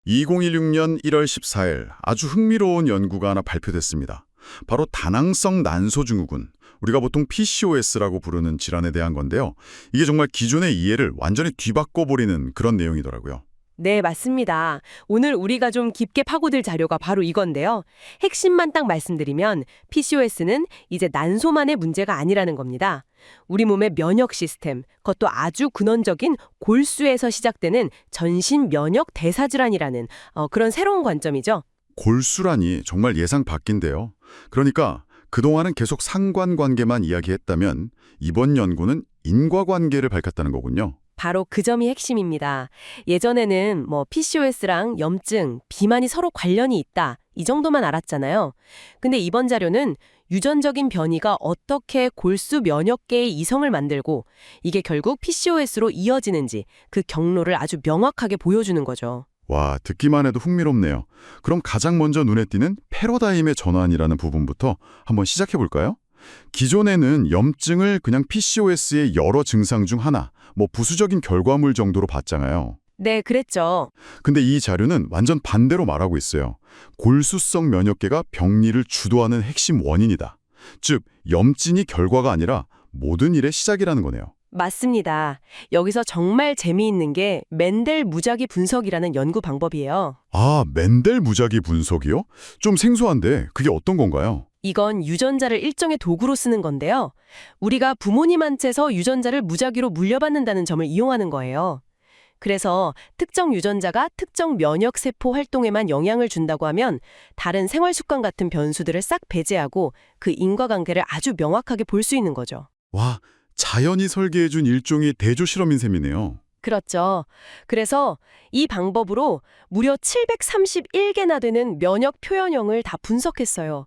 2016년 1월 14일 아주 흥미로운 연구가 하나 발표됐습니다. 바로 다낭성 난소증후군, 우리가 보통 PCOS라고 부르는 질환에 대한 건데요. 이게 정말 기존의 이해를 완전히 뒤바꿔버리는 그런 내용이더라고요. 네, 맞습니다. 오늘 우리가 좀 깊게 파고들 자료가 바로 이건데요. 핵심만 딱 말씀드리면 PCOS는 이제 난소만의 문제가 아니라는 겁니다. 우리 몸의 면역 시스템, 그것도 아주 근원적인 골수에서 시작되는 전신 면역 대사 질환이라는 그런 새로운 관점이죠. 골수라니 정말 예상 밖인데요. 그러니까 그동안은 계속 상관관계만 이야기했다면 이번 연구는 인과관계를 밝혔다는 거군요. 바로 그 점이 핵심입니다. 예전에는 PCOS랑 염증, 비만이 서로 관련이 있다. 이 정도만 알았잖아요. 근데 이번 자료는 유전적인 변이가 어떻게 골수 면역계의 이성을 만들고 이게 결국 PCOS로 이어지는지 그 경로를 아주 명확하게 보여주는 거죠. 와, 듣기만 해도 흥미롭네요. 그럼 가장 먼저 눈에 띄는 패러다임의 전환이라는 부분부터 한번 시작해 볼까요? 기존에는 염증을 그냥 PCOS의 여러 증상 중 하나, 부수적인 결과물 정도로 봤잖아요. 네, 그랬죠. 근데 이 자료는 완전 반대로 말하고 있어요. 골수성 면역계가 병리를 주도하는 핵심 원인이다. 즉, 염증이 결과가 아니라 모든 일의 시작이라는 거네요. 맞습니다. 여기서 정말 재미있는 게 멘델 무작위 분석이라는 연구 방법이에요. 아, 멘델 무작위 분석이요? 좀 생소한데 그게 어떤 건가요? 이건 유전자를 일종의 도구로 쓰는 건데요. 우리가 부모님한테서 유전자를 무작위로 물려받는다는 점을 이용하는 거예요. 그래서 특정 유전자가 특정 면역세포 활동에만 영향을 준다고 하면 다른 생활 습관 같은 변수들을 싹 배제하고 그 인과관계를 아주 명확하게 볼 수 있는 거죠. 와, 자연이 설계해준 일종의 대조 실험인 셈이네요. 그렇죠. 그래서 이 방법으로 무려 731개나 되는 면역 표현형을 다 분석했어요.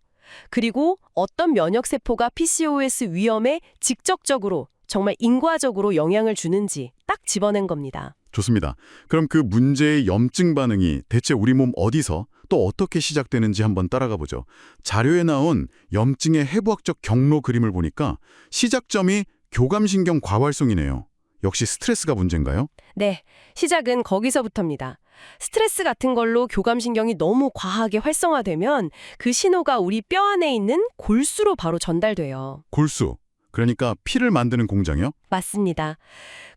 그리고 어떤 면역세포가 PCOS 위험에 직접적으로 정말 인과적으로 영향을 주는지 딱 집어낸 겁니다. 좋습니다. 그럼 그 문제의 염증 반응이 대체 우리 몸 어디서 또 어떻게 시작되는지 한번 따라가 보죠. 자료에 나온 염증의 해부학적 경로 그림을 보니까 시작점이 교감신경 과활성이네요. 역시 스트레스가 문제인가요? 네, 시작은 거기서부터입니다. 스트레스 같은 걸로 교감신경이 너무 과하게 활성화되면 그 신호가 우리 뼈 안에 있는 골수로 바로 전달돼요. 골수, 그러니까 피를 만드는 공장이요? 맞습니다.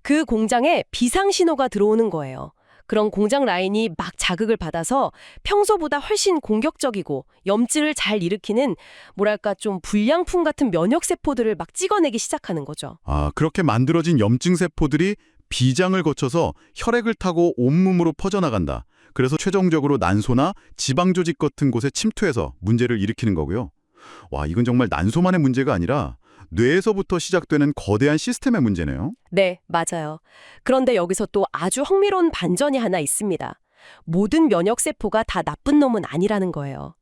그 공장에 비상신호가 들어오는 거예요. 그런 공장 라인이 막 자극을 받아서 평소보다 훨씬 공격적이고 염증을 잘 일으키는 뭐랄까 좀 불량품 같은 면역세포들을 막 찍어내기 시작하는 거죠. 아, 그렇게 만들어진 염증 세포들이 비장을 거쳐서 혈액을 타고 온몸으로 퍼져나간다. 그래서 최종적으로 난소나 지방 조직 같은 곳에 침투해서 문제를 일으키는 거고요. 와, 이건 정말 난소만의 문제가 아니라 뇌에서부터 시작되는 거대한 시스템의 문제네요. 네, 맞아요. 그런데 여기서 또 아주 흥미로운 반전이 하나 있습니다. 모든 면역세포가 다 나쁜 놈은 아니라는 거예요.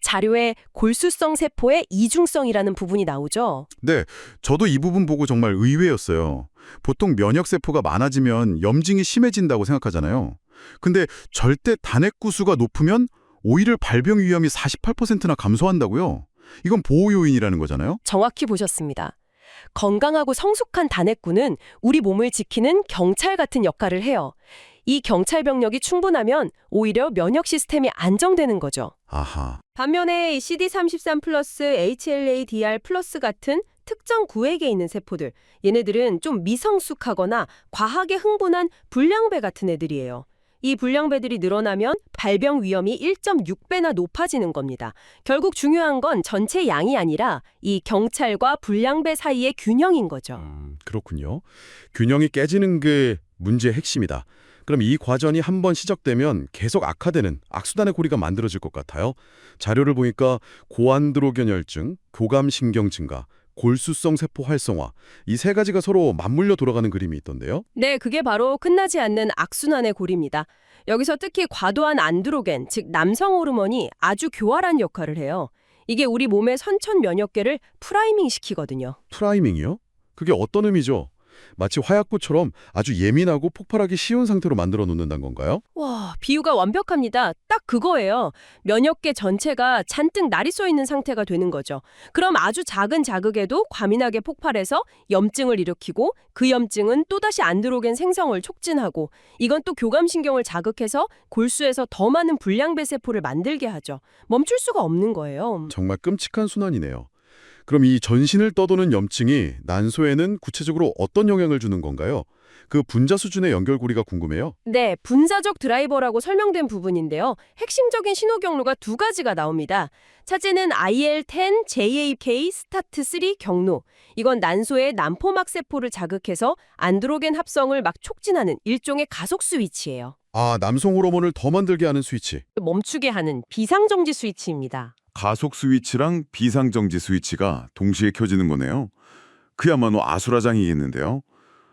자료에 골수성 세포의 이중성이라는 부분이 나오죠. 네, 저도 이 부분 보고 정말 의외였어요. 보통 면역세포가 많아지면 염증이 심해진다고 생각하잖아요. 근데 절대 단핵 구수가 높으면 오히려 발병 위험이 48%나 감소한다고요? 이건 보호 요인이라는 거잖아요? 정확히 보셨습니다. 건강하고 성숙한 단핵구는 우리 몸을 지키는 경찰 같은 역할을 해요. 이 경찰 병력이 충분하면 오히려 면역 시스템이 안정되는 거죠. 아하. 반면에 CD33 플러스, HLA-DR 플러스 같은 특정 구획에 있는 세포들, 얘네들은 좀 미성숙하거나 과하게 흥분한 불량배 같은 애들이에요. 이 불량배들이 늘어나면 발병 위험이 1.6배나 높아지는 겁니다. 결국 중요한 건 전체 양이 아니라 이 경찰과 불량배 사이의 균형인 거죠. 그렇군요. 균형이 깨지는 게 문제의 핵심이다. 그럼 이 과정이 한번 시작되면 계속 악화되는 악순환의 고리가 만들어질 것 같아요. 자료를 보니까 고안드로겐혈증, 교감신경 증가, 골수성 세포 활성화, 이 세 가지가 서로 맞물려 돌아가는 그림이 있던데요. 네, 그게 바로 끝나지 않는 악순환의 고리입니다. 여기서 특히 과도한 안드로겐, 즉 남성 호르몬이 아주 교활한 역할을 해요. 이게 우리 몸의 선천 면역계를 프라이밍 시키거든요. 프라이밍이요? 그게 어떤 의미죠? 마치 화약고처럼 아주 예민하고 폭발하기 쉬운 상태로 만들어 놓는다는 건가요? 와, 비유가 완벽합니다. 딱 그거예요. 면역계 전체가 잔뜩 날이 써 있는 상태가 되는 거죠. 그럼 아주 작은 자극에도 과민하게 폭발해서 염증을 일으키고 그 염증은 또다시 안드로겐 생성을 촉진하고 이건 또 교감신경을 자극해서 골수에서 더 많은 불량배 세포를 만들게 하죠. 멈출 수가 없는 거예요. 정말 끔찍한 순환이네요. 그럼 이 전신을 떠도는 염증이 난소에는 구체적으로 어떤 영향을 주는 건가요? 그 분자 수준의 연결고리가 궁금해요. 네, 분자적 드라이버라고 설명된 부분인데요. 핵심적인 신호 경로가 두 가지가 나옵니다. 첫째는 IL-10, JAK, 스타트3 경로. 이건 난소의 난포막 세포를 자극해서 안드로겐 합성을 막 촉진하는 일종의 가속 스위치예요. 아, 남성 호르몬을 더 만들게 하는 스위치. 멈추게 하는 비상정지 스위치입니다. 가속 스위치랑 비상정지 스위치가 동시에 켜지는 거네요. 그야말로 아수라장이겠는데요.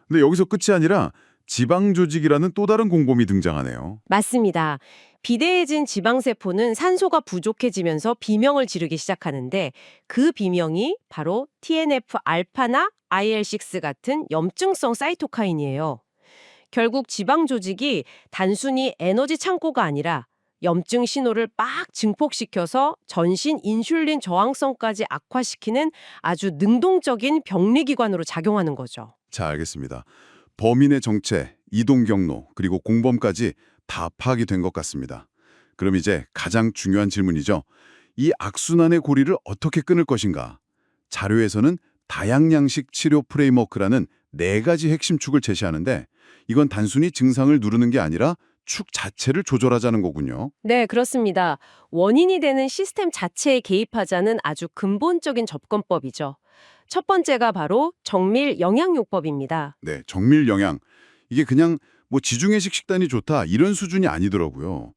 근데 여기서 끝이 아니라 지방 조직이라는 또 다른 공범이 등장하네요. 맞습니다. 비대해진 지방세포는 산소가 부족해지면서 비명을 지르기 시작하는데 그 비명이 바로 TNF-알파나 IL-6 같은 염증성 사이토카인이에요. 결국 지방 조직이 단순히 에너지 창고가 아니라 염증 신호를 막 증폭시켜서 전신 인슐린 저항성까지 악화시키는 아주 능동적인 병리기관으로 작용하는 거죠. 자, 알겠습니다. 범인의 정체, 이동 경로, 그리고 공범까지 다 파악이 된 것 같습니다. 그럼 이제 가장 중요한 질문이죠. 이 악순환의 고리를 어떻게 끊을 것인가? 자료에서는 다양양식 치료 프레임워크라는 4가지 핵심 축을 제시하는데 이건 단순히 증상을 누르는 게 아니라 축 자체를 조절하자는 거군요. 네, 그렇습니다. 원인이 되는 시스템 자체에 개입하자는 아주 근본적인 접근법이죠. 첫 번째가 바로 정밀 영양요법입니다. 네, 정밀 영양. 이게 그냥 뭐 지중해식 식단이 좋다 이런 수준이 아니더라고요.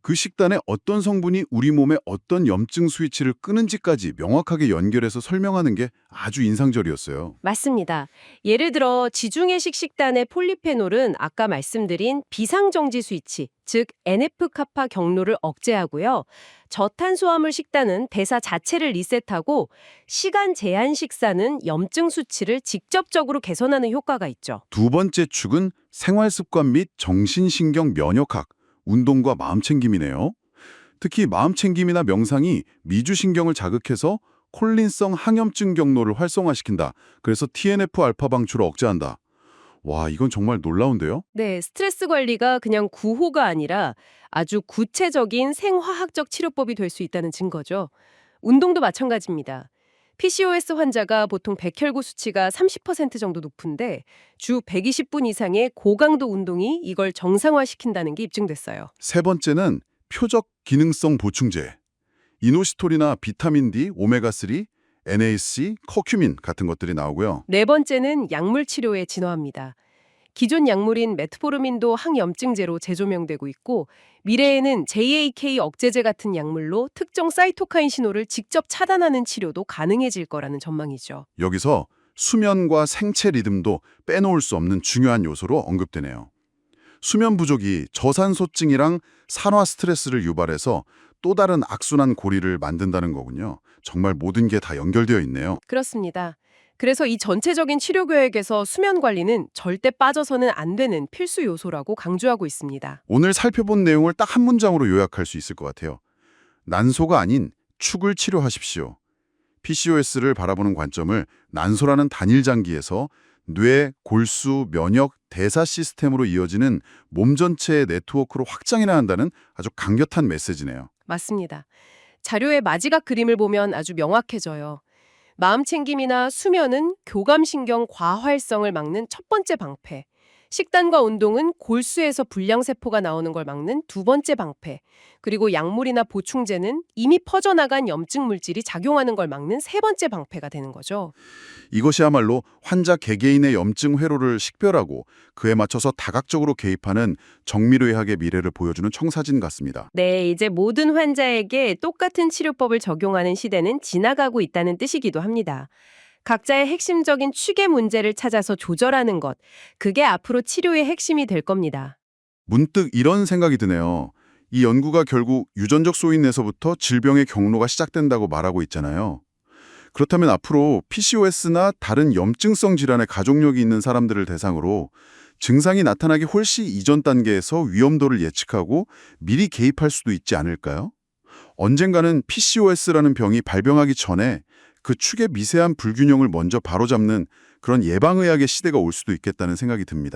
그 식단에 어떤 성분이 우리 몸에 어떤 염증 스위치를 끄는지까지 명확하게 연결해서 설명하는 게 아주 인상적이었어요. 맞습니다. 예를 들어 지중해식 식단의 폴리페놀은 아까 말씀드린 비상정지 스위치, 즉 NF-카파 경로를 억제하고요. 저탄수화물 식단은 대사 자체를 리셋하고 시간 제한 식사는 염증 수치를 직접적으로 개선하는 효과가 있죠. 두 번째 축은 생활습관 및 정신신경 면역학, 운동과 마음챙김이네요. 특히 마음챙김이나 명상이 미주신경을 자극해서 콜린성 항염증 경로를 활성화시킨다. 그래서 TNF-알파 방출을 억제한다. 와, 이건 정말 놀라운데요? 네, 스트레스 관리가 그냥 구호가 아니라 아주 구체적인 생화학적 치료법이 될 수 있다는 증거죠. 운동도 마찬가지입니다. PCOS 환자가 보통 백혈구 수치가 30% 정도 높은데 주 120분 이상의 고강도 운동이 이걸 정상화시킨다는 게 입증됐어요. 세 번째는 표적 기능성 보충제. 이노시톨이나 비타민 D, 오메가3, NAC, 커큐민 같은 것들이 나오고요. 네 번째는 약물 치료에 진화합니다. 기존 약물인 메트포르민도 항염증제로 재조명되고 있고 미래에는 JAK 억제제 같은 약물로 특정 사이토카인 신호를 직접 차단하는 치료도 가능해질 거라는 전망이죠. 여기서 수면과 생체 리듬도 빼놓을 수 없는 중요한 요소로 언급되네요. 수면 부족이 저산소증이랑 산화 스트레스를 유발해서 또 다른 악순환 고리를 만든다는 거군요. 정말 모든 게 다 연결되어 있네요. 그렇습니다. 그래서 이 전체적인 치료 계획에서 수면 관리는 절대 빠져서는 안 되는 필수 요소라고 강조하고 있습니다. 오늘 살펴본 내용을 딱 한 문장으로 요약할 수 있을 것 같아요. 난소가 아닌 축을 치료하십시오. PCOS를 바라보는 관점을 난소라는 단일 장기에서 뇌, 골수, 면역, 대사 시스템으로 이어지는 몸 전체의 네트워크로 확장해야 한다는 아주 강력한 메시지네요. 맞습니다. 자료의 마지막 그림을 보면 아주 명확해져요. 마음챙김이나 수면은 교감신경 과활성을 막는 첫 번째 방패. 식단과 운동은 골수에서 불량세포가 나오는 걸 막는 두 번째 방패. 그리고 약물이나 보충제는 이미 퍼져나간 염증 물질이 작용하는 걸 막는 세 번째 방패가 되는 거죠. 이것이야말로 환자 개개인의 염증 회로를 식별하고 그에 맞춰서 다각적으로 개입하는 정밀의학의 미래를 보여주는 청사진 같습니다. 네, 이제 모든 환자에게 똑같은 치료법을 적용하는 시대는 지나가고 있다는 뜻이기도 합니다. 각자의 핵심적인 축의 문제를 찾아서 조절하는 것, 그게 앞으로 치료의 핵심이 될 겁니다. 문득 이런 생각이 드네요. 이 연구가 결국 유전적 소인에서부터 질병의 경로가 시작된다고 말하고 있잖아요. 그렇다면 앞으로 PCOS나 다른 염증성 질환의 가족력이 있는 사람들을 대상으로 증상이 나타나기 훨씬 이전 단계에서 위험도를 예측하고 미리 개입할 수도 있지 않을까요? 언젠가는 PCOS라는 병이 발병하기 전에 그 축의 미세한 불균형을 먼저 바로잡는 그런 예방의학의 시대가 올 수도 있겠다는 생각이 듭니다.